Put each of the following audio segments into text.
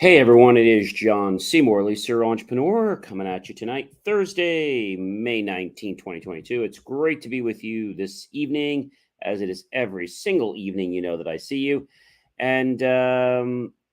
Hey everyone, it is John C. Morley, serial entrepreneur, coming at you tonight, Thursday, May 19th, 2022. It's great to be with you this evening, as it is every single evening, you know that I see you. And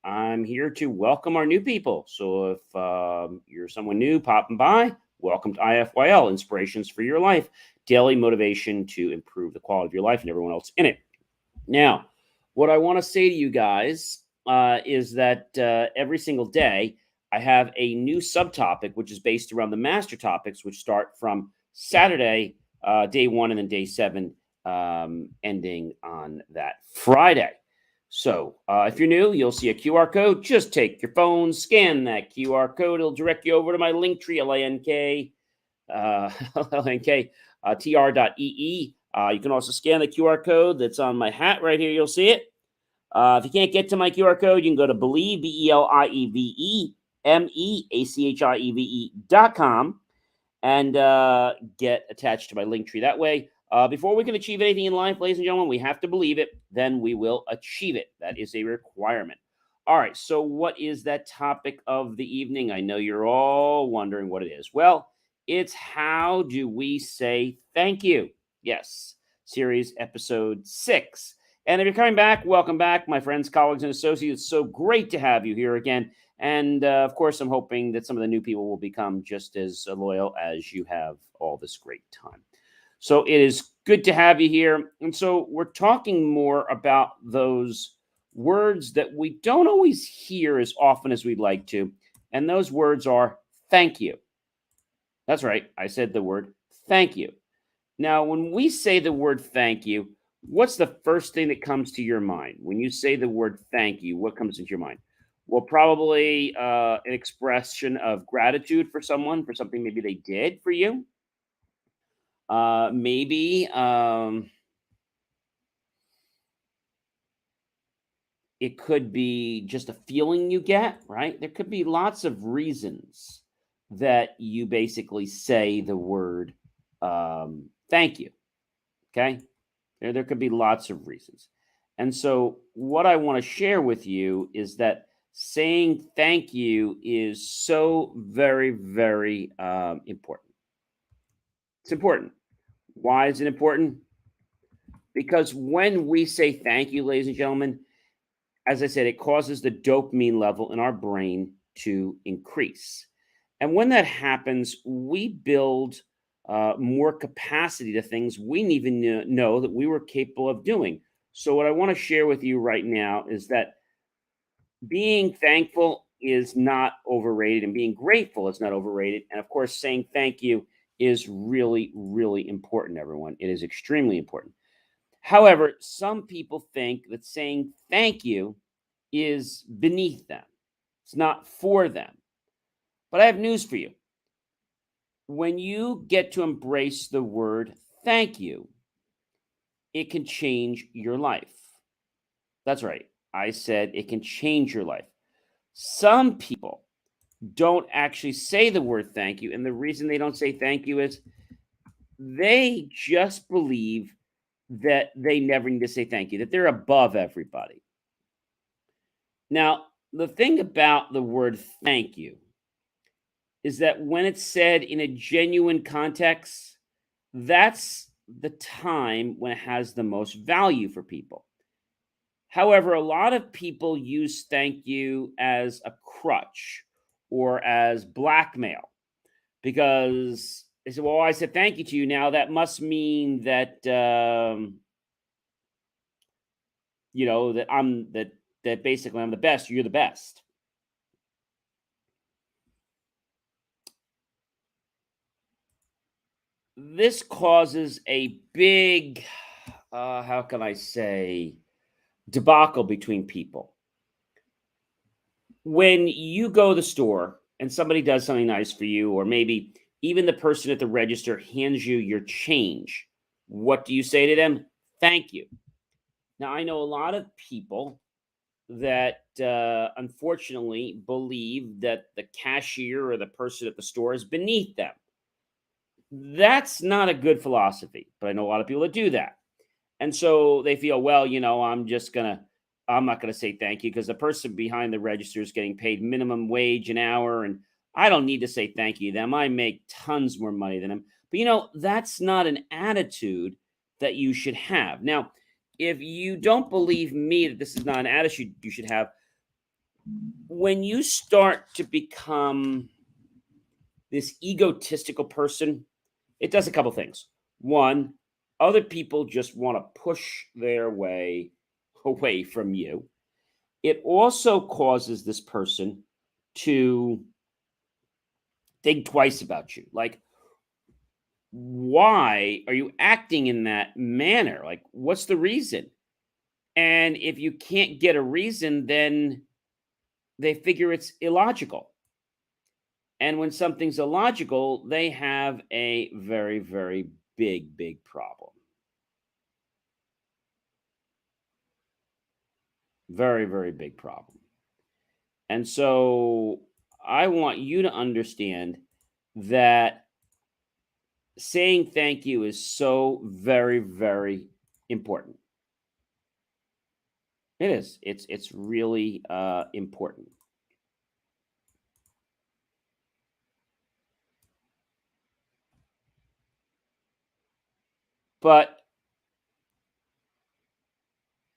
I'm here to welcome our new people. So if you're someone new popping by, welcome to IFYL, Inspirations for Your Life, daily motivation to improve the quality of your life and everyone else in it. Now, what I want to say to you guys is that every single day I have a new subtopic, which is based around the master topics, which start from Saturday, day one, and then day seven, ending on that Friday. So, if you're new, you'll see a QR code. Just take your phone, scan that QR code. It'll direct you over to my link tree, LANK, LNK, tr.ee. You can also scan the QR code that's on my hat right here. You'll see it. If you can't get to my QR code, you can go to Believe, BELIEVE, MEACHIEVE.com and get attached to my link tree that way. Before we can achieve anything in life, ladies and gentlemen, we have to believe it. Then we will achieve it. That is a requirement. All right. So, what is that topic of the evening? I know you're all wondering what it is. Well, it's how do we say thank you? Yes, series episode 6. And if you're coming back, welcome back, my friends, colleagues, and associates. So great to have you here again. And of course, I'm hoping that some of the new people will become just as loyal as you have all this great time. So it is good to have you here. And so we're talking more about those words that we don't always hear as often as we'd like to. And those words are thank you. That's right. I said the word thank you. Now, when we say the word thank you, what's the first thing that comes to your mind? When you say the word thank you, what comes into your mind? Well, probably an expression of gratitude for someone, for something maybe they did for you. Maybe it could be just a feeling you get, right? There could be lots of reasons that you basically say the word thank you. Okay. There could be lots of reasons. And so, what I want to share with you is that saying thank you is so very, very important. It's important. Why is it important? Because when we say thank you, ladies and gentlemen, as I said, it causes the dopamine level in our brain to increase. And when that happens, we build more capacity to things we didn't even know that we were capable of doing. So, what I want to share with you right now is that being thankful is not overrated, and being grateful is not overrated. And of course, saying thank you is really, really important, everyone. It is extremely important. However, some people think that saying thank you is beneath them, it's not for them. But I have news for you. When you get to embrace the word thank you, it can change your life. That's right. I said it can change your life. Some people don't actually say the word thank you. And the reason they don't say thank you is they just believe that they never need to say thank you, that they're above everybody. Now, the thing about the word thank you is that when it's said in a genuine context, that's the time when it has the most value for people. However, a lot of people use thank you as a crutch or as blackmail because they say, well, I said thank you to you. Now that must mean that, that that basically I'm the best. You're the best. This causes a big, how can I say, debacle between people. When you go to the store and somebody does something nice for you, or maybe even the person at the register hands you your change, what do you say to them? Thank you. Now, I know a lot of people that unfortunately believe that the cashier or the person at the store is beneath them. That's not a good philosophy, but I know a lot of people that do that. And so they feel, well, I'm just going to I'm not going to say thank you because the person behind the register is getting paid minimum wage an hour, and I don't need to say thank you to them. I make tons more money than them. But that's not an attitude that you should have. Now, if you don't believe me that this is not an attitude you should have, when you start to become this egotistical person, it does a couple things. One, other people just want to push their way away from you. It also causes this person to think twice about you. Like, why are you acting in that manner? Like, what's the reason? And if you can't get a reason, then they figure it's illogical. And when something's illogical, they have a very, very big, big problem. Very, very big problem. And so I want you to understand that saying thank you is so very, very important. It is. It's really important. But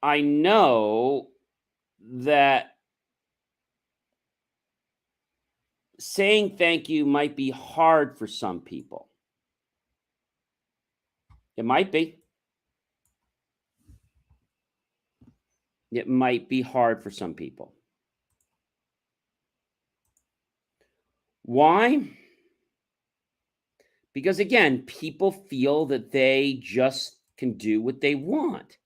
I know that saying thank you might be hard for some people. It might be. It might be hard for some people. Why? Because again, people feel that they just can do what they want.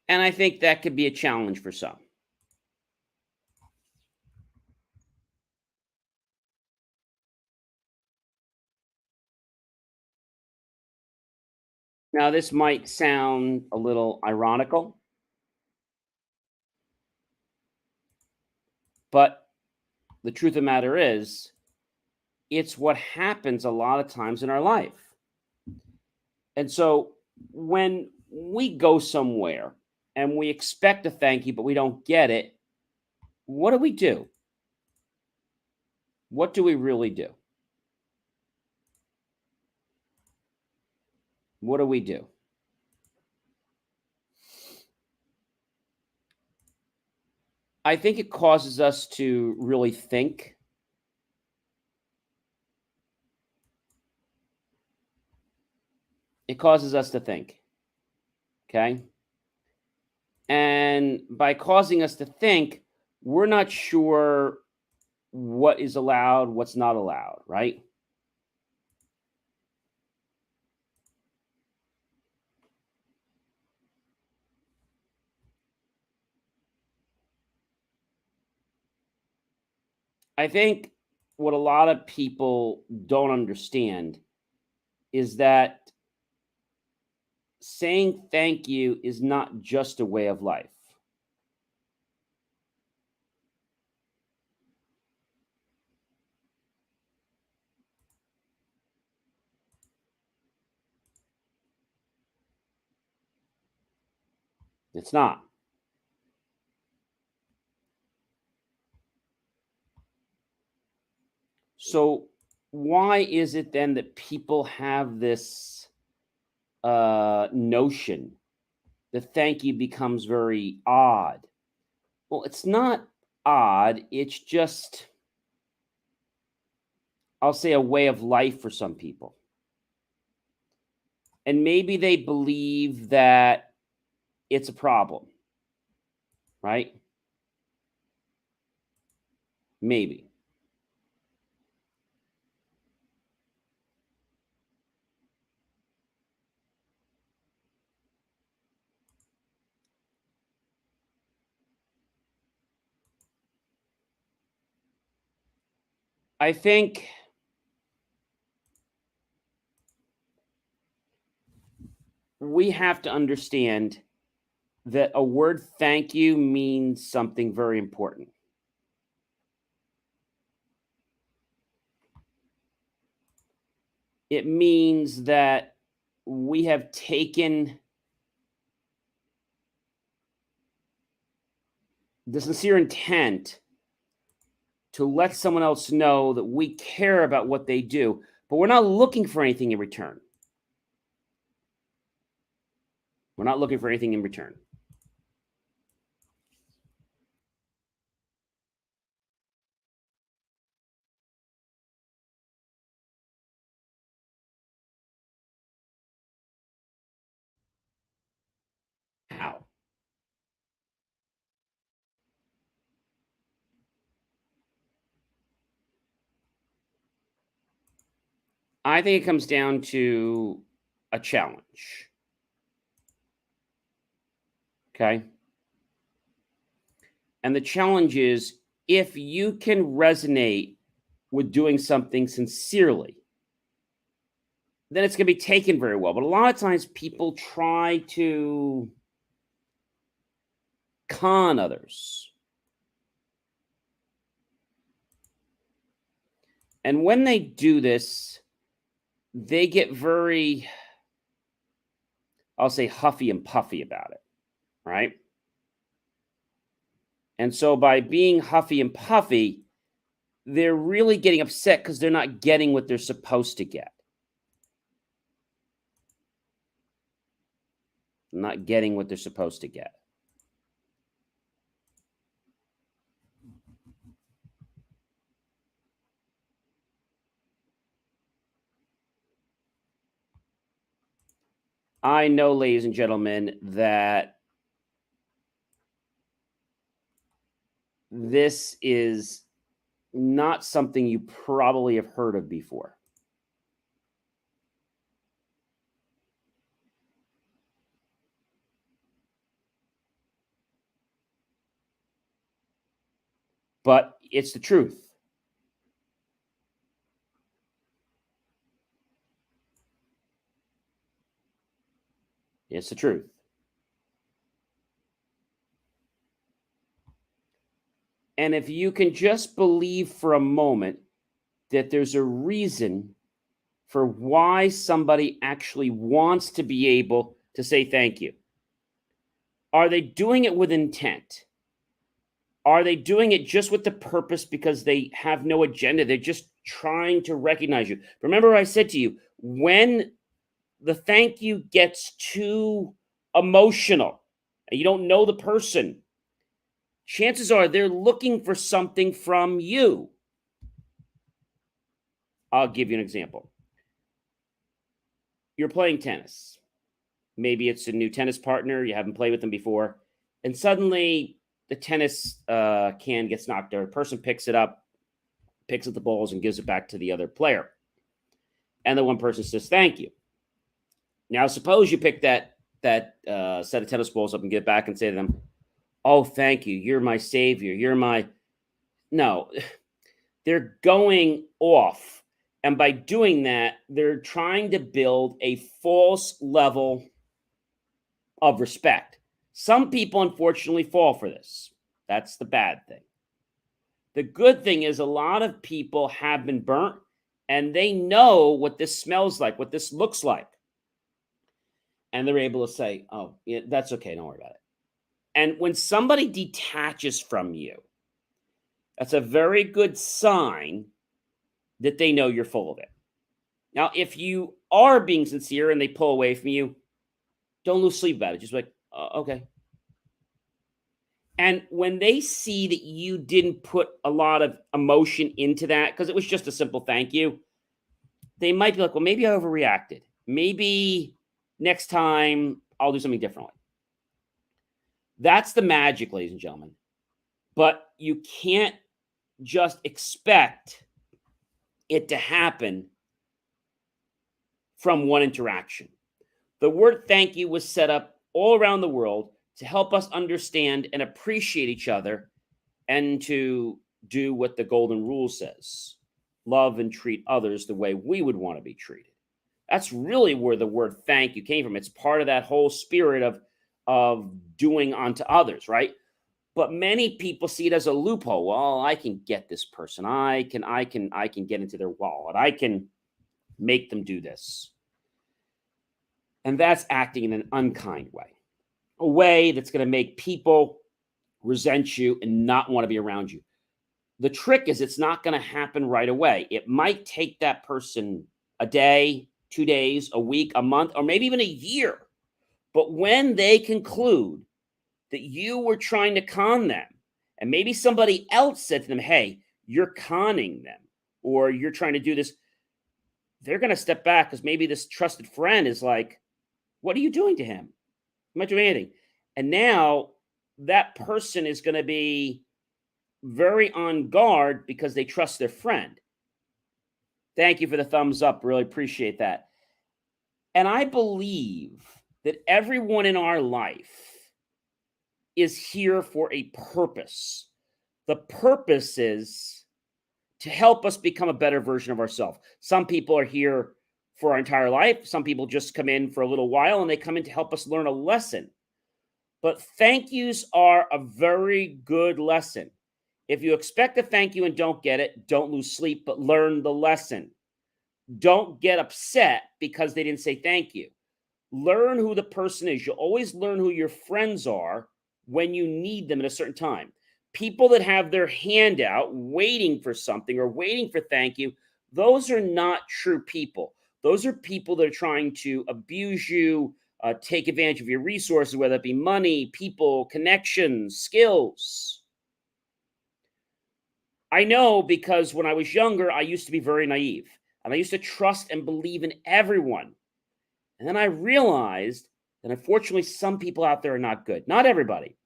And I think that could be a challenge for some. Now, this might sound a little ironical, but the truth of the matter is, it's what happens a lot of times in our life. And so when we go somewhere and we expect a thank you, but we don't get it, what do we do? What do we really do? What do we do? I think it causes us to really think. It causes us to think. Okay. And by causing us to think, we're not sure what is allowed, what's not allowed, right? I think what a lot of people don't understand is that saying thank you is not just a way of life. It's not. So, why is it then that people have this notion that thank you becomes very odd? Well, it's not odd. It's just, I'll say, a way of life for some people. And maybe they believe that it's a problem, right? Maybe. I think we have to understand that a word thank you means something very important. It means that we have taken the sincere intent to let someone else know that we care about what they do, but we're not looking for anything in return. We're not looking for anything in return. How? I think it comes down to a challenge. Okay. And the challenge is if you can resonate with doing something sincerely, then it's going to be taken very well. But a lot of times people try to con others. And when they do this, they get very, I'll say, huffy and puffy about it, right? And so by being huffy and puffy, they're really getting upset because they're not getting what they're supposed to get. Not getting what they're supposed to get. I know, ladies and gentlemen, that this is not something you probably have heard of before. But it's the truth. It's the truth. And if you can just believe for a moment that there's a reason for why somebody actually wants to be able to say thank you. Are they doing it with intent? Are they doing it just with the purpose because they have no agenda? They're just trying to recognize you. Remember, I said to you, when the thank you gets too emotional and you don't know the person, chances are they're looking for something from you. I'll give you an example. You're playing tennis. Maybe it's a new tennis partner. You haven't played with them before. And suddenly the tennis can gets knocked over. A person picks it up, picks up the balls, and gives it back to the other player. And the one person says, thank you. Now, suppose you pick that set of tennis balls up and get back and say to them, oh, thank you. You're my savior. You're my... No, they're going off. And by doing that, they're trying to build a false level of respect. Some people, unfortunately, fall for this. That's the bad thing. The good thing is a lot of people have been burnt and they know what this smells like, what this looks like. And they're able to say, oh, yeah, that's okay. Don't worry about it. And when somebody detaches from you, that's a very good sign that they know you're full of it. Now, if you are being sincere and they pull away from you, don't lose sleep about it. Just like, okay. And when they see that you didn't put a lot of emotion into that, because it was just a simple thank you, they might be like, well, maybe I overreacted. Maybe next time I'll do something differently. That's the magic, ladies and gentlemen. But you can't just expect it to happen from one interaction. The word thank you was set up all around the world to help us understand and appreciate each other and to do what the golden rule says. Love and treat others the way we would want to be treated. That's really where the word thank you came from. It's part of that whole spirit of doing unto others, right? But many people see it as a loophole. Well, I can get this person. I can get into their wallet. I can make them do this. And that's acting in an unkind way, a way that's going to make people resent you and not want to be around you. The trick is it's not going to happen right away. It might take that person a day, 2 days, a week, a month, or maybe even a year. But when they conclude that you were trying to con them, and maybe somebody else said to them, hey, you're conning them, or you're trying to do this, they're going to step back because maybe this trusted friend is like, what are you doing to him? I'm not doing anything. And now that person is going to be very on guard because they trust their friend. Thank you for the thumbs up. Really appreciate that. And I believe that everyone in our life is here for a purpose. The purpose is to help us become a better version of ourselves. Some people are here for our entire life. Some people just come in for a little while and they come in to help us learn a lesson. But thank yous are a very good lesson. If you expect a thank you and don't get it, don't lose sleep, but learn the lesson. Don't get upset because they didn't say thank you. Learn who the person is. You'll always learn who your friends are when you need them at a certain time. People that have their hand out waiting for something or waiting for thank you, those are not true people. Those are people that are trying to abuse you, take advantage of your resources, whether it be money, people, connections, skills. I know because when I was younger, I used to be very naive and I used to trust and believe in everyone. And then I realized that unfortunately, some people out there are not good, not everybody.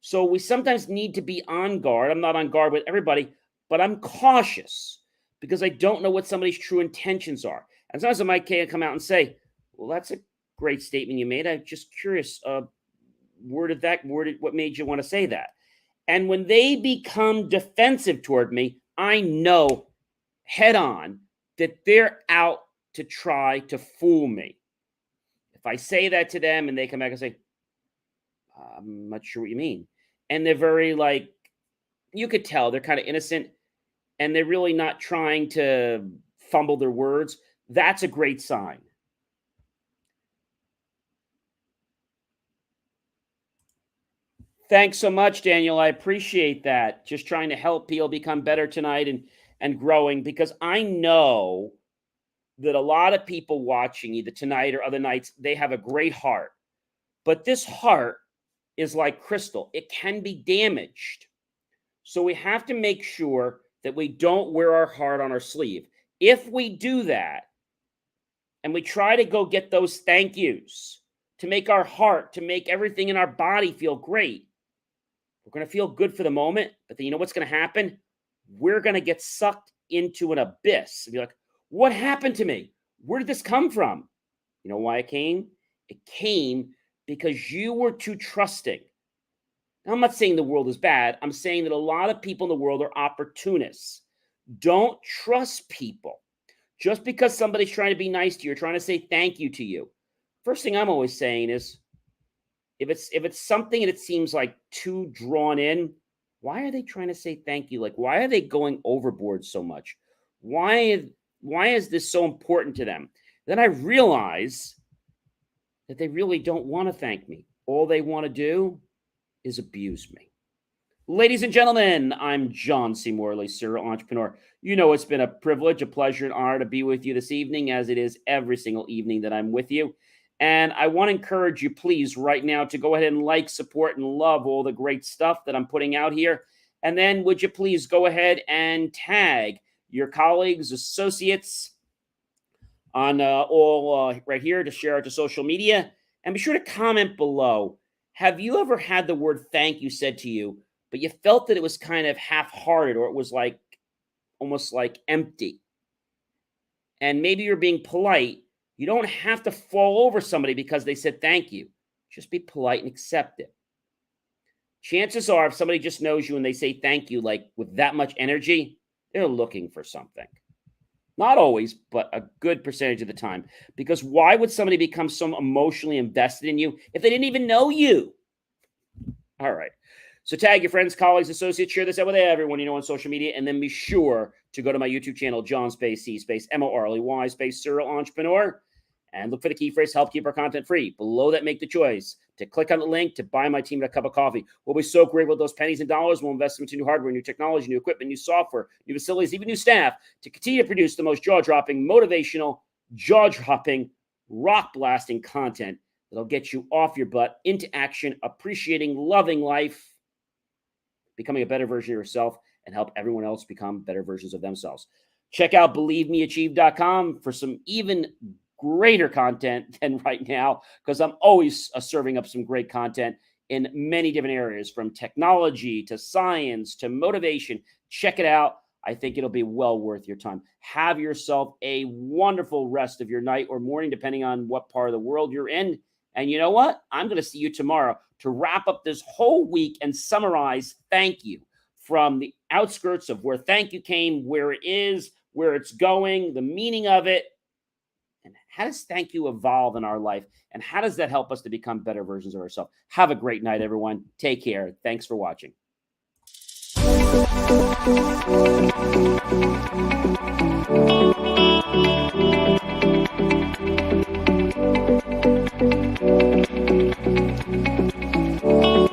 So we sometimes need to be on guard. I'm not on guard with everybody, but I'm cautious because I don't know what somebody's true intentions are. And sometimes I might come out and say, well, that's a great statement you made. I'm just curious, what made you want to say that? And when they become defensive toward me, I know head on that they're out to try to fool me. If I say that to them and they come back and say, I'm not sure what you mean. And they're very like, you could tell they're kind of innocent and they're really not trying to fumble their words. That's a great sign. Thanks so much, Daniel. I appreciate that. Just trying to help people become better tonight and growing, because I know that a lot of people watching either tonight or other nights, they have a great heart. But this heart is like crystal. It can be damaged. So we have to make sure that we don't wear our heart on our sleeve. If we do that and we try to go get those thank yous to make our heart, to make everything in our body feel great, we're going to feel good for the moment, but then you know what's going to happen? We're going to get sucked into an abyss. And be like, what happened to me? Where did this come from? You know why it came? It came because you were too trusting. Now, I'm not saying the world is bad. I'm saying that a lot of people in the world are opportunists. Don't trust people. Just because somebody's trying to be nice to you or trying to say thank you to you. First thing I'm always saying is, if it's something and it seems like too drawn in, why are they trying to say thank you? Like, why are they going overboard so much? Why is this so important to them? Then I realize that they really don't want to thank me. All they want to do is abuse me. Ladies and gentlemen, I'm John C. Morley, serial entrepreneur. You know, it's been a privilege, a pleasure, and honor to be with you this evening, as it is every single evening that I'm with you. And I want to encourage you, please, right now to go ahead and like, support, and love all the great stuff that I'm putting out here. And then would you please go ahead and tag your colleagues, associates on all right here to share it to social media. And be sure to comment below. Have you ever had the word thank you said to you, but you felt that it was kind of half-hearted, or it was like almost like empty? And maybe you're being polite. You don't have to fall over somebody because they said thank you. Just be polite and accept it. Chances are, if somebody just knows you and they say thank you, like with that much energy, they're looking for something. Not always, but a good percentage of the time. Because why would somebody become so emotionally invested in you if they didn't even know you? All right. So tag your friends, colleagues, associates, share this out with everyone you know on social media, and then be sure to go to my YouTube channel, John Space C Space MORLEY Space Serial Entrepreneur. and look for the key phrase to help keep our content free. Below that, make the choice to click on the link to buy my team a cup of coffee. We'll be so grateful with those pennies and dollars. We'll invest into new hardware, new technology, new equipment, new software, new facilities, even new staff to continue to produce the most jaw-dropping, motivational, jaw-dropping, rock-blasting content that'll get you off your butt, into action, appreciating, loving life, becoming a better version of yourself, and help everyone else become better versions of themselves. Check out BelieveMeAchieve.com for some even greater content than right now, because I'm always serving up some great content in many different areas, from technology to science to motivation. Check it out. I think it'll be well worth your time. Have yourself a wonderful rest of your night or morning, depending on what part of the world you're in. And you know what? I'm going to see you tomorrow to wrap up this whole week and summarize thank you from the outskirts of where thank you came, where it is, where it's going, the meaning of it, and how does thank you evolve in our life, and how does that help us to become better versions of ourselves. Have a great night, everyone. Take care. Thanks for watching.